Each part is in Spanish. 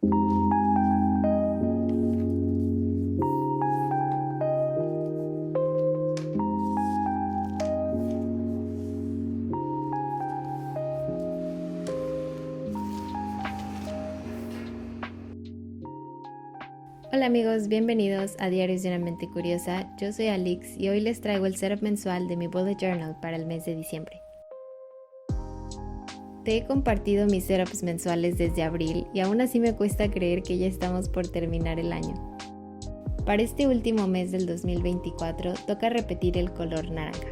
Hola amigos, bienvenidos a Diarios de una Mente Curiosa. Yo soy Alix y hoy les traigo el setup mensual de mi bullet journal para el mes de diciembre. Te he compartido mis setups mensuales desde abril y aún así me cuesta creer que ya estamos por terminar el año. Para este último mes del 2024 toca repetir el color naranja.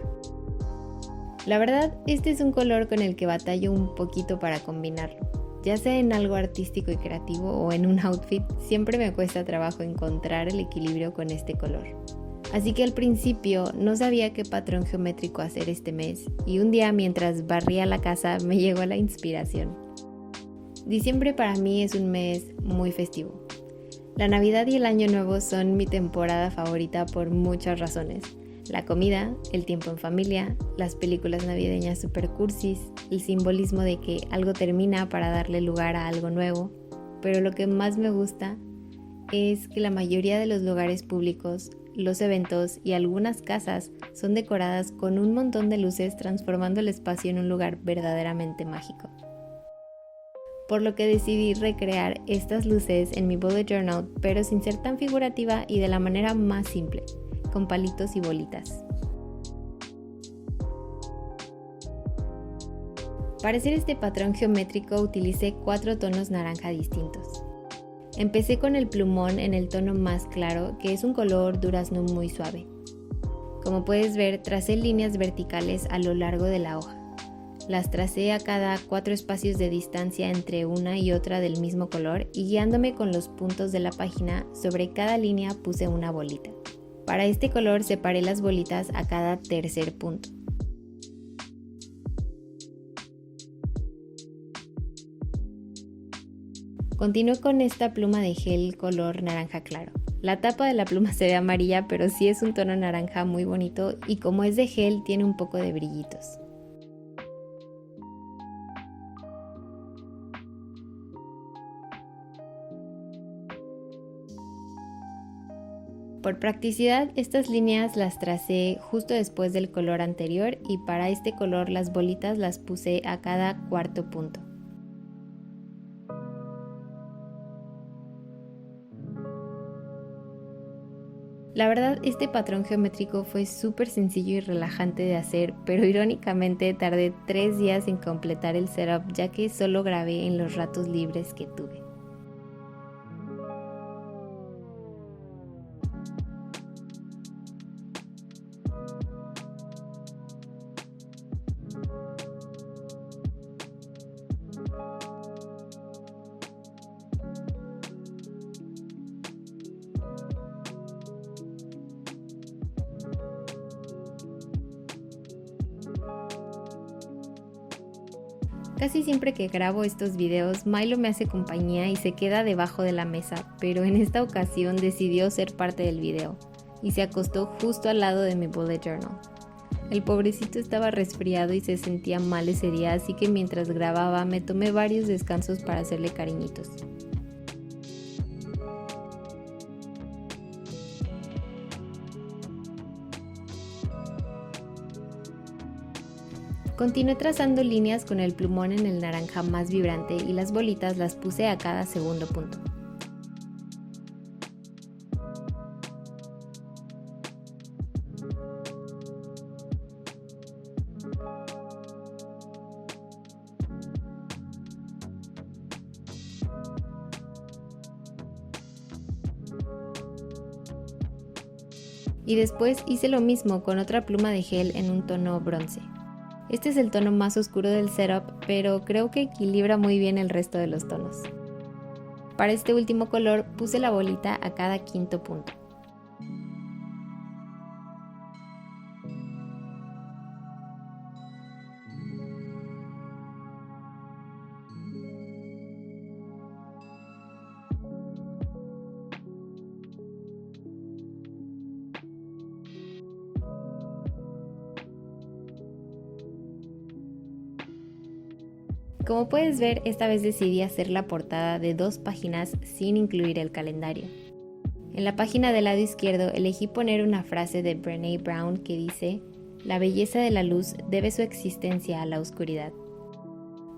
La verdad, este es un color con el que batallo un poquito para combinarlo. Ya sea en algo artístico y creativo o en un outfit, siempre me cuesta trabajo encontrar el equilibrio con este color. Así que al principio no sabía qué patrón geométrico hacer este mes y un día mientras barría la casa me llegó la inspiración. Diciembre para mí es un mes muy festivo. La Navidad y el Año Nuevo son mi temporada favorita por muchas razones. La comida, el tiempo en familia, las películas navideñas super cursis, el simbolismo de que algo termina para darle lugar a algo nuevo. Pero lo que más me gusta es que la mayoría de los lugares públicos, los eventos y algunas casas son decoradas con un montón de luces, transformando el espacio en un lugar verdaderamente mágico. Por lo que decidí recrear estas luces en mi bullet journal, pero sin ser tan figurativa y de la manera más simple, con palitos y bolitas. Para hacer este patrón geométrico utilicé 4 tonos naranja distintos. Empecé con el plumón en el tono más claro, que es un color durazno muy suave. Como puedes ver, tracé líneas verticales a lo largo de la hoja. Las tracé a cada 4 espacios de distancia entre una y otra del mismo color y guiándome con los puntos de la página, sobre cada línea puse una bolita. Para este color separé las bolitas a cada tercer punto. Continué con esta pluma de gel color naranja claro. La tapa de la pluma se ve amarilla, pero sí es un tono naranja muy bonito y como es de gel tiene un poco de brillitos. Por practicidad, estas líneas las tracé justo después del color anterior y para este color las bolitas las puse a cada cuarto punto. La verdad, este patrón geométrico fue súper sencillo y relajante de hacer, pero irónicamente tardé 3 días en completar el setup ya que solo grabé en los ratos libres que tuve. Casi siempre que grabo estos videos, Milo me hace compañía y se queda debajo de la mesa, pero en esta ocasión decidió ser parte del video y se acostó justo al lado de mi bullet journal. El pobrecito estaba resfriado y se sentía mal ese día, así que mientras grababa me tomé varios descansos para hacerle cariñitos. Continué trazando líneas con el plumón en el naranja más vibrante y las bolitas las puse a cada segundo punto. Y después hice lo mismo con otra pluma de gel en un tono bronce. Este es el tono más oscuro del setup, pero creo que equilibra muy bien el resto de los tonos. Para este último color puse la bolita a cada quinto punto. Como puedes ver, esta vez decidí hacer la portada de 2 páginas sin incluir el calendario. En la página del lado izquierdo elegí poner una frase de Brené Brown que dice: "La belleza de la luz debe su existencia a la oscuridad".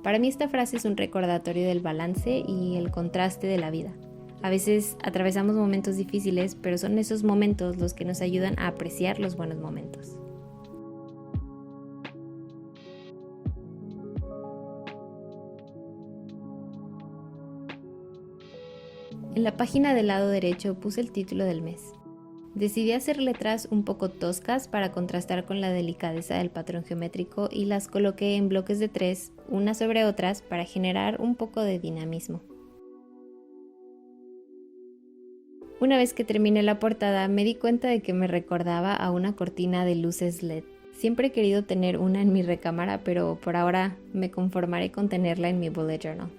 Para mí esta frase es un recordatorio del balance y el contraste de la vida. A veces atravesamos momentos difíciles, pero son esos momentos los que nos ayudan a apreciar los buenos momentos. En la página del lado derecho puse el título del mes. Decidí hacer letras un poco toscas para contrastar con la delicadeza del patrón geométrico y las coloqué en bloques de 3, unas sobre otras, para generar un poco de dinamismo. Una vez que terminé la portada, me di cuenta de que me recordaba a una cortina de luces LED. Siempre he querido tener una en mi recámara, pero por ahora me conformaré con tenerla en mi bullet journal.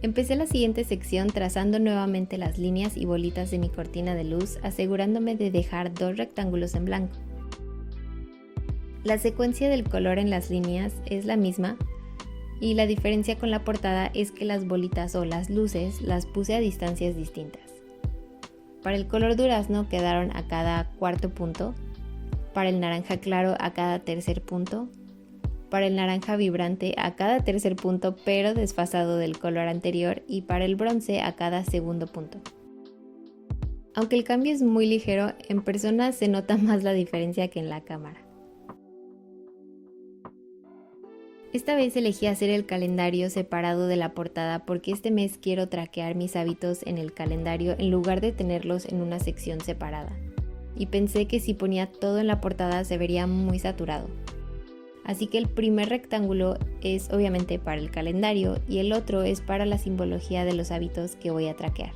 Empecé la siguiente sección trazando nuevamente las líneas y bolitas de mi cortina de luz, asegurándome de dejar 2 rectángulos en blanco. La secuencia del color en las líneas es la misma y la diferencia con la portada es que las bolitas o las luces las puse a distancias distintas. Para el color durazno quedaron a cada 4.º punto, para el naranja claro a cada 3.er punto, para el naranja vibrante a cada 3.er punto pero desfasado del color anterior y para el bronce a cada 2.º punto. Aunque el cambio es muy ligero, en persona se nota más la diferencia que en la cámara. Esta vez elegí hacer el calendario separado de la portada porque este mes quiero traquear mis hábitos en el calendario en lugar de tenerlos en una sección separada. Y pensé que si ponía todo en la portada se vería muy saturado. Así que el primer rectángulo es obviamente para el calendario y el otro es para la simbología de los hábitos que voy a traquear.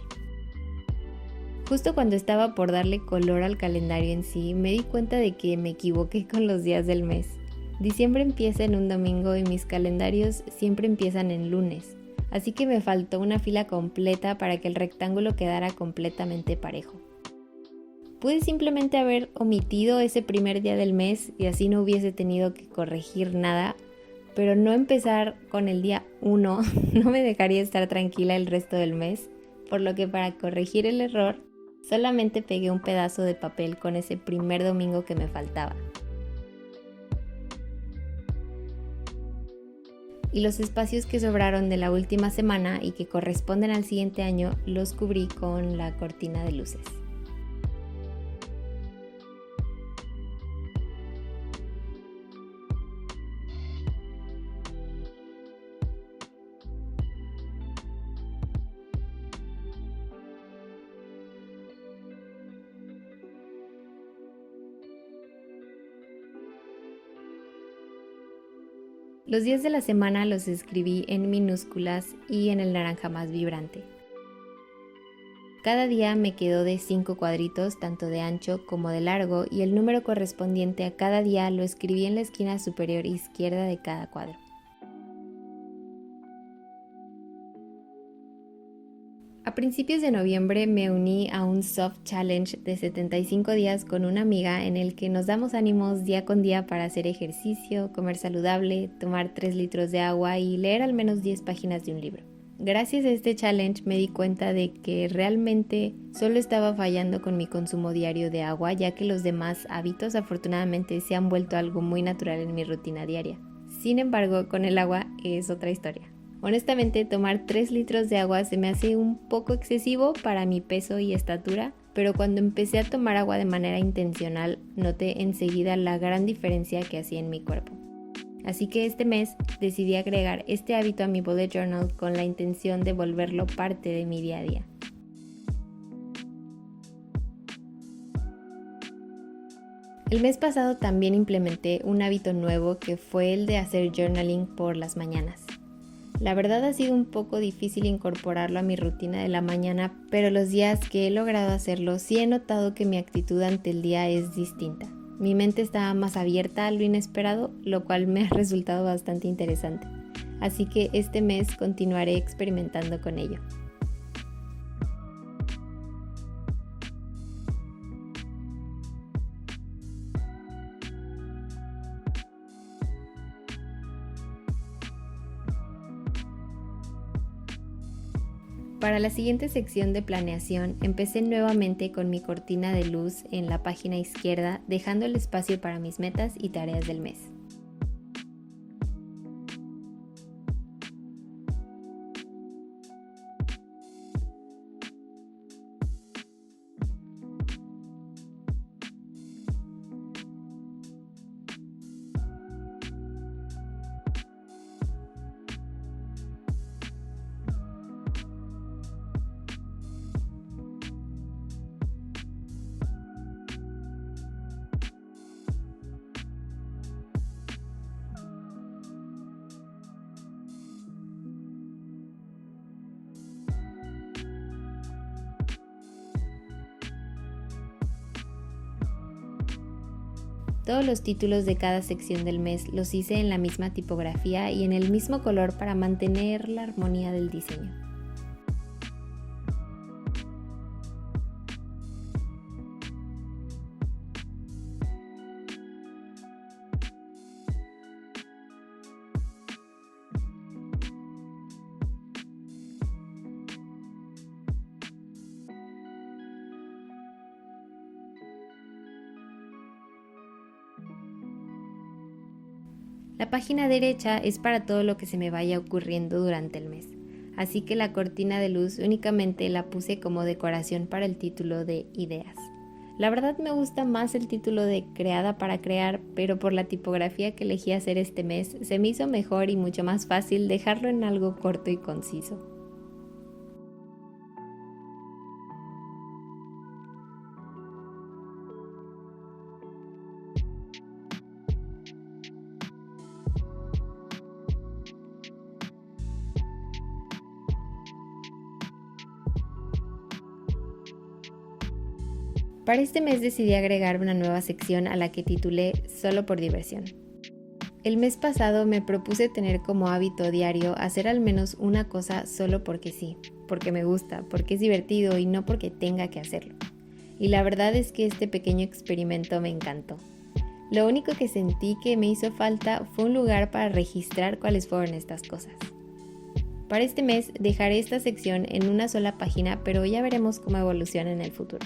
Justo cuando estaba por darle color al calendario en sí, me di cuenta de que me equivoqué con los días del mes. Diciembre empieza en un domingo y mis calendarios siempre empiezan en lunes, así que me faltó una fila completa para que el rectángulo quedara completamente parejo. Pude simplemente haber omitido ese primer día del mes y así no hubiese tenido que corregir nada, pero no empezar con el día 1 no me dejaría estar tranquila el resto del mes, por lo que para corregir el error solamente pegué un pedazo de papel con ese primer domingo que me faltaba. Y los espacios que sobraron de la última semana y que corresponden al siguiente año los cubrí con la cortina de luces. Los días de la semana los escribí en minúsculas y en el naranja más vibrante. Cada día me quedó de 5 cuadritos, tanto de ancho como de largo, y el número correspondiente a cada día lo escribí en la esquina superior izquierda de cada cuadro. A principios de noviembre me uní a un soft challenge de 75 días con una amiga en el que nos damos ánimos día con día para hacer ejercicio, comer saludable, tomar 3 litros de agua y leer al menos 10 páginas de un libro. Gracias a este challenge me di cuenta de que realmente solo estaba fallando con mi consumo diario de agua, ya que los demás hábitos afortunadamente se han vuelto algo muy natural en mi rutina diaria. Sin embargo, con el agua es otra historia. Honestamente, tomar 3 litros de agua se me hace un poco excesivo para mi peso y estatura, pero cuando empecé a tomar agua de manera intencional, noté enseguida la gran diferencia que hacía en mi cuerpo. Así que este mes decidí agregar este hábito a mi bullet journal con la intención de volverlo parte de mi día a día. El mes pasado también implementé un hábito nuevo que fue el de hacer journaling por las mañanas. La verdad ha sido un poco difícil incorporarlo a mi rutina de la mañana, pero los días que he logrado hacerlo sí he notado que mi actitud ante el día es distinta. Mi mente está más abierta a lo inesperado, lo cual me ha resultado bastante interesante. Así que este mes continuaré experimentando con ello. para la siguiente sección de planeación empecé nuevamente con mi cortina de luz en la página izquierda, dejando el espacio para mis metas y tareas del mes. Todos los títulos de cada sección del mes los hice en la misma tipografía y en el mismo color para mantener la armonía del diseño. La página derecha es para todo lo que se me vaya ocurriendo durante el mes, así que la cortina de luz únicamente la puse como decoración para el título de ideas. La verdad me gusta más el título de creada para crear, pero por la tipografía que elegí hacer este mes se me hizo mejor y mucho más fácil dejarlo en algo corto y conciso. Para este mes decidí agregar una nueva sección a la que titulé Solo por diversión. El mes pasado me propuse tener como hábito diario hacer al menos una cosa solo porque sí, porque me gusta, porque es divertido y no porque tenga que hacerlo. Y la verdad es que este pequeño experimento me encantó. Lo único que sentí que me hizo falta fue un lugar para registrar cuáles fueron estas cosas. Para este mes dejaré esta sección en una sola página, pero ya veremos cómo evoluciona en el futuro.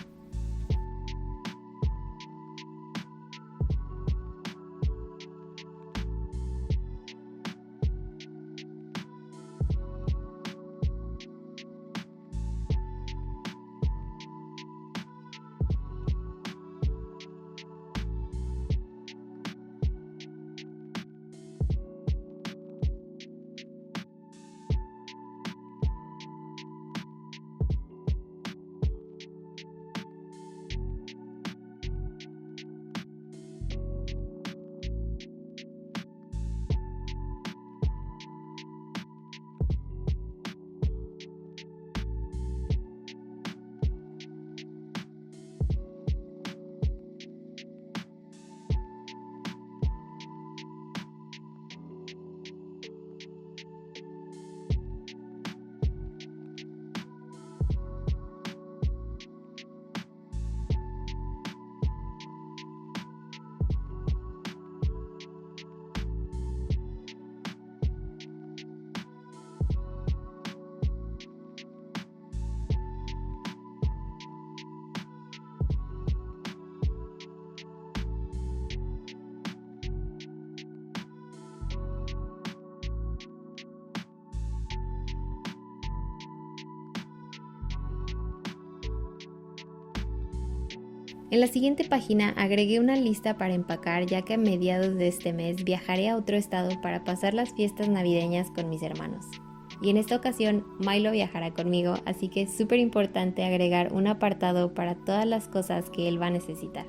En la siguiente página agregué una lista para empacar, ya que a mediados de este mes viajaré a otro estado para pasar las fiestas navideñas con mis hermanos. Y en esta ocasión Milo viajará conmigo, así que es súper importante agregar un apartado para todas las cosas que él va a necesitar.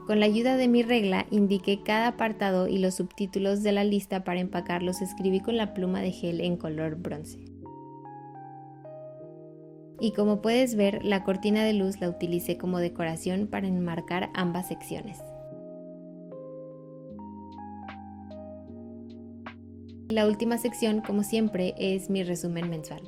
Con la ayuda de mi regla indiqué cada apartado y los subtítulos de la lista para empacar los escribí con la pluma de gel en color bronce. Y como puedes ver, la cortina de luz la utilicé como decoración para enmarcar ambas secciones. La última sección, como siempre, es mi resumen mensual.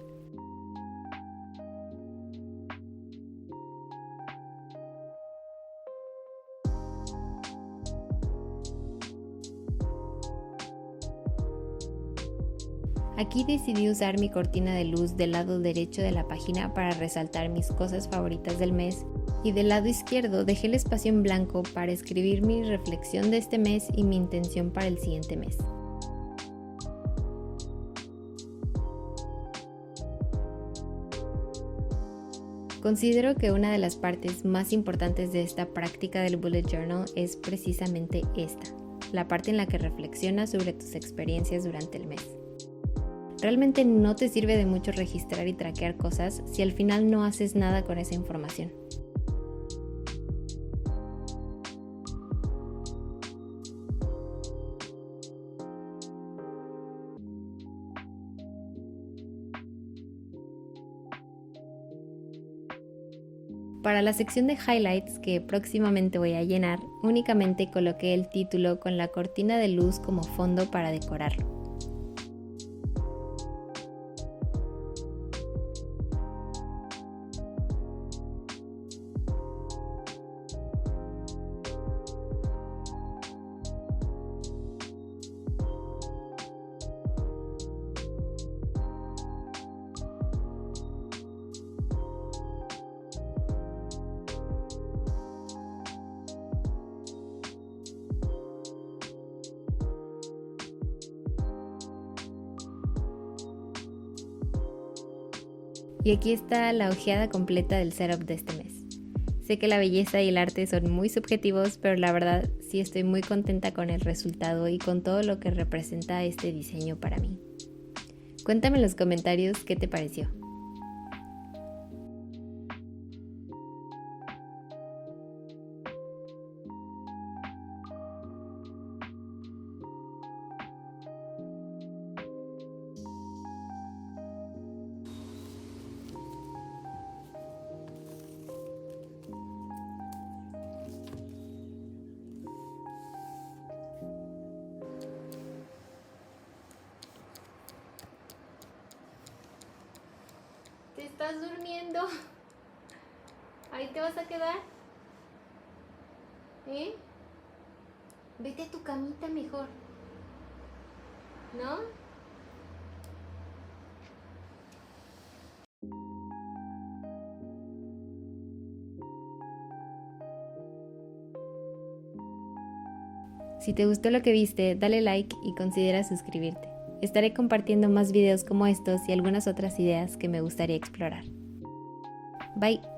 Aquí decidí usar mi cortina de luz del lado derecho de la página para resaltar mis cosas favoritas del mes y del lado izquierdo dejé el espacio en blanco para escribir mi reflexión de este mes y mi intención para el siguiente mes. Considero que una de las partes más importantes de esta práctica del bullet journal es precisamente esta, la parte en la que reflexionas sobre tus experiencias durante el mes. Realmente no te sirve de mucho registrar y traquear cosas si al final no haces nada con esa información. Para la sección de highlights que próximamente voy a llenar, únicamente coloqué el título con la cortina de luz como fondo para decorarlo. Y aquí está la ojeada completa del setup de este mes. Sé que la belleza y el arte son muy subjetivos, pero la verdad sí estoy muy contenta con el resultado y con todo lo que representa este diseño para mí. Cuéntame en los comentarios qué te pareció. ¿Te estás durmiendo? ¿Ahí te vas a quedar? Vete a tu camita mejor, ¿no? Si te gustó lo que viste, dale like y considera suscribirte. Estaré compartiendo más videos como estos y algunas otras ideas que me gustaría explorar. Bye.